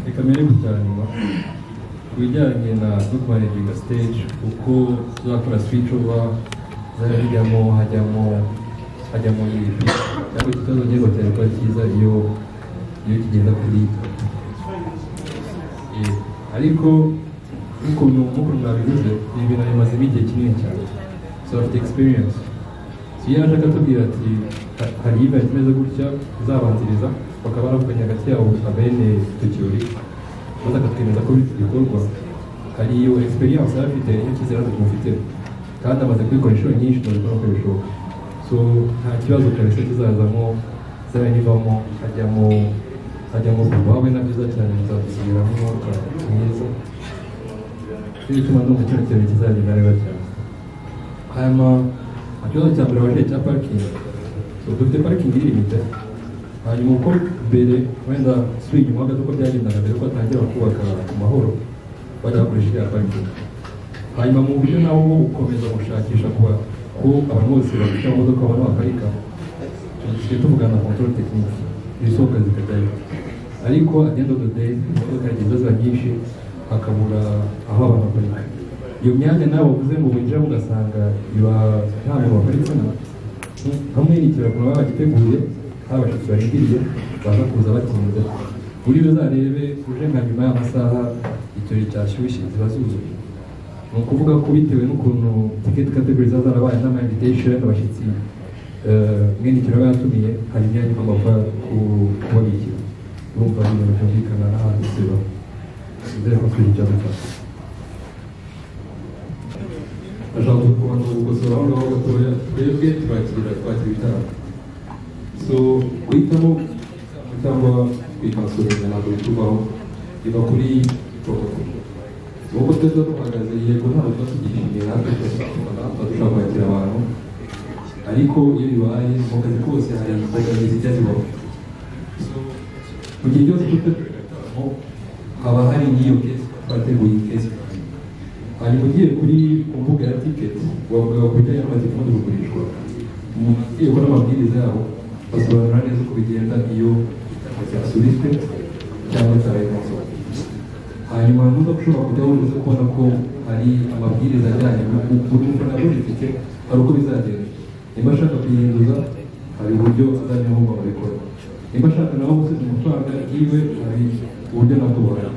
reka mbere gutya nyuma ku bijyanye na good managing stage uko uzakora switch over zajyamo hajyamo yibi cyangwa ikibazo ngiye cyane ko cyiza iyo kigenda kuri ariko ukuntu mwabivuze ni ibintu bimazemo igihe kinini cyane so afite experience so iyo ashaka atubwira ati hari event imeze gutya izabanziriza bakaba baravuganye hagati yabo abene icyo kirori maze akatwemeza ko bikorwa hari iyo experience yari afite iyo kizera tumufite kandi amaze kubikora inshuro nyinshi tubona ko bishoboka so nta kibazo kabisa kizazamo zabe nivamo hajyamo kubawe na byiza cyane bizadusubiramo umwuka mwiza iyo tuma no gukora ikintu kizagenda neza cyane hanyuma ikibazo cya mbere waje cya parking so dufite parking iri limite hanyuma uko mbere wenda suye inyuma gato ko byagendaga mbere ko atangira kubaka ku mahoro bajya bakoresha iriya parking hanyuma mu buryo nawo ukomeza gushakisha ko abantu bose bafite amamodoka babona baparika tugiye tuvugana na control technique ibisohoka zikajyayo ariko at the end of the day imodoka yagize ziba nyinshi hakabura aho abantu baparika iyo myanya nawe wavuze ngo winjira ugasanga iba nta muntu waparitsemo hamwe n'ikiraro baba bagiteguye abashyitsi barindiriye baza kuza batinze buri uzarebe uje nka nyuma y'amasaha ikirori cyashyushye ziba zuzuye ni ukuvuga ko bitewe n'ukuntu ticket categories zarabaye n'ama invitation abashyitsi mwene ikiraro yatumiye hari imyanya igomba kubabikira urumva ibintu byumvikana n'ahantu siba nzere ko turi ikibazo cyacu ashaka kubanza gukosora aho ngaho gatoya twebwe twakira ibitaramo so guhitamo cyangwa kwikansura ntabwo bituvaho biva kuri protocol ubwo twese duhagaze yego ntabwo tuba tugishimiye natwe tuba dushobora kwakira abantu ariko iyo bibaye mu kazi kose hari imbogamizi zijya zibaho mu gihe cyose tutaramo haba hari n'iyo kesi twateguye kesi hanyuma ugiye kuri ku mbuga ya tiketi wavuga ku bijyanye n'amategeko kugurishwa mu mategeko n'amabwiriza yabo basobanura neza uko bigenda iyo cyasubitswe cyangwa cyabaye amasomo hanyuma nuza gushobora kujya wuriza kubona ko hari amabwiriza ajyanye n'uko nabwo rifite hari uko bizagenda nimba ashaka kuyihinduza hari uburyo azajya aho babikora nimba ashaka nawe gusiga amafaranga yiwe hari uburyo nabwo buhari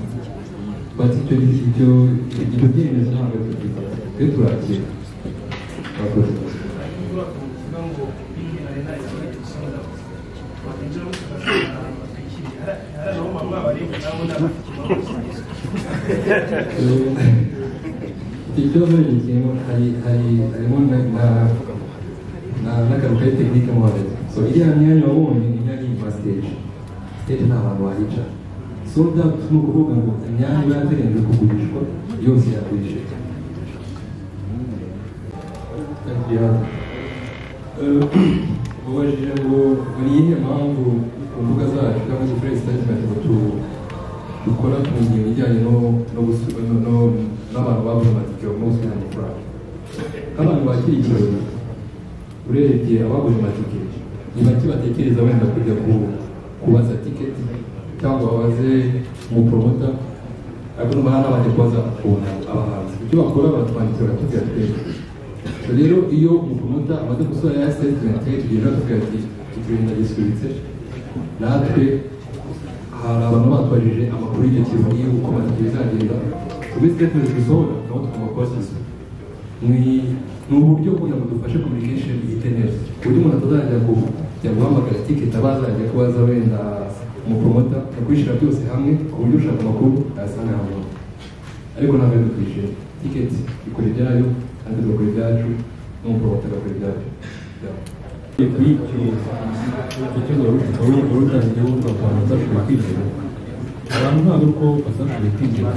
bati icyo byemezo ntabwo tubifata twe turakira bakoze ikibazo kirimo harimo n'akantu kari tekinike mo hagati so iriya myanya wabonye ni imyanya yitwa stage nta bantu wahicara sold out ni ukuvuga ngo imyanya iba yateganyijwe kugurishwa yose yagurishije ubajije ngo ni iyihe mpamvu ku mbuga zacu cyangwa se kuri statement ngo dukora ku ngingo ijyanye n'abantu babuze amatike no gusubira amafaranga nk'abantu bakira ikirori urebye ababuze amatike ni bake batekereza wenda kujya kubaza tiketi cyangwa babaze umupromota ariko n'ubu hano abandi kubaza kubona abahanzi icyo bakora baratwandikira baratubwira twese rero iyo umupromota amaze gusura ya statement tugenda batubwira ati ikirori gisubitse natwe hari abantu batwajije amakuru y'icyo kintu iyo uko amatike bizagenda kuri statement zisohora naho tugomba kubasubiza ni uburyo kugira ngo dufashe communication ihite neza ku buryo umuntu atazajya kujya guhamagara ticket abazajya kubaza wenda umupromota akwishyura byose hamwe ku buryo ushaka amakuru yasanga hamwe ariko ntabwo ari dukwishyura ticket ikora ibyayo kandi tugakora ibyacu n'umupromota agakora ibyacu kuri icyo kibazo urutangiye wumva abantu batashoboye kwinjira abantu ntabwo uko batashoboye kwinjira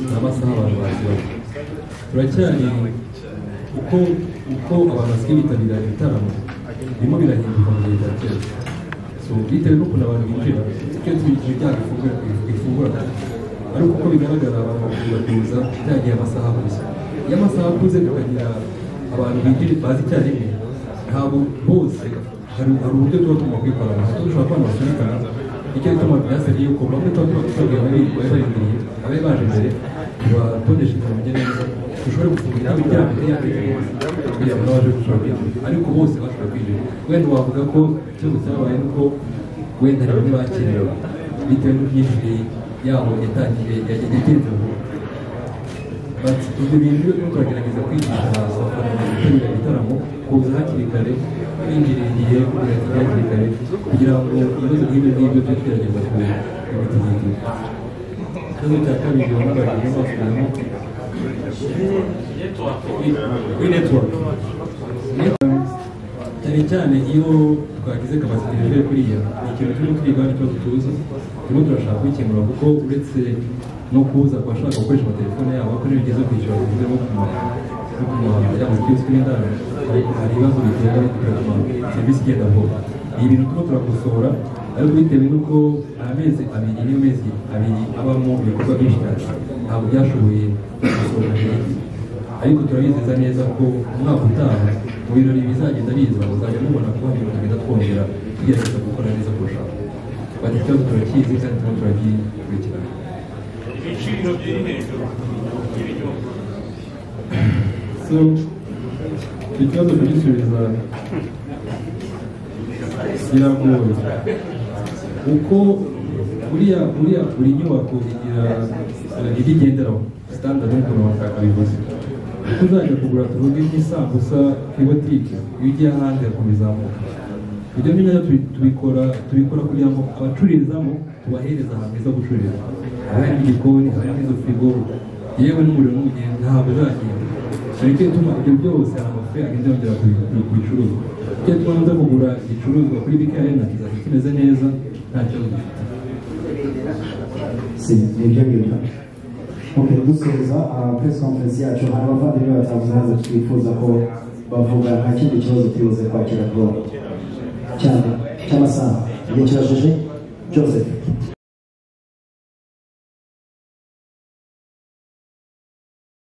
n'amasaha abantu bakiraho turacyari uko abantu basigaye bitabira ibitaramo birimo birahinduka mu gihe cya kera so bitewe n'ukuntu abantu binjira kenshi ibintu byabo bifungura ariko uko bigaragara abantu bakunda kuza byagiye amasaha akuze iyo amasaha akuze tukagira abantu binjira bazi icyarimwe ntabwo bose hari uburyo tuba tugomba kwikorana hato dushobora kubona basunikana nicyo gituma byasabye yuko bamwe tuba tubabwira barindiriye abe baje imbere tubatondesha ibintu neza dushobore gufungira imiryango kugira ngo n'abaje gushobora kwinjira ariko bose bashobora kwinjira wenda wavuga ko ikibazo cyabaye nuko wenda hari bamwe bakerewe bitewe n'imyinjire yabo yatangiye yagenze vuba ibyo bintu rero turagerageza kwigisha abafana bitabira igitaramo kuza hakiri kare kwinjira igihe kugira hakiri kare kugira ngo ibibazo nk'ibyo ngibyo byo tugerageza kubitegekera ikibazo cya kabiri n'abagiye basubiramo network cyane cyane iyo twagize kapasite rero kuriya ni ikintu turimo twiga n'ikibazo tuzi turimo turashaka kwikemura kuko uretse no kuza kubashaka gukoresha amatelefone yabo ariko niyo bigeze kwishyura bivuze no kuma yaba kiyosiki n'indani hari ibibazo bitera bigatuma serivisi igenda vuba ni ibintu turimo turakosora ariko bitewe n'uko amezi abiri niyo mezi abiri abamo ibikorwa byinshi cyane ntabwo byashoboye gukosora neza ariko turabizeza neza ko umwaka utaha mu birori bizagenda biza muzajya mubona ko hari ibintu tugenda twongera tugerageza gukora neza kurushaho bati ikibazo turakizi kandi turimo turagikurikirana ibiciro biri hejuru y'ibinyobwa so ikibazo kugisubiza biragoye uko buri nyubako igira ibyo igenderaho standard nk'ukuntu bakabivuze uko uzajya kugura tuvuge nk'isambusa ku ibotike iyo ugiye ahandi hakubizamuka ibyo ngibyo tubikora kugira ngo abacururizamo tubahereze ahantu heza gucururiza haba hari igikoni haba hari izo firigo yewe n'umuriro n'umugeni ntabwo uzagenda ariko ituma ibyo byose hari amafaranga agenda yongera ku bicuruzwa icyo tubanza kugura igicuruzwa kuri BK Arena kizajya kimeze neza nta kibazo gifite si nibyo ngibyo okay dusoza press conference yacu hari abavandimwe batavuze neza twifuza ko bavuga nta kindi kibazo tuyoze kwakira bro cyane cy'amasaha igihe kirajije Joseph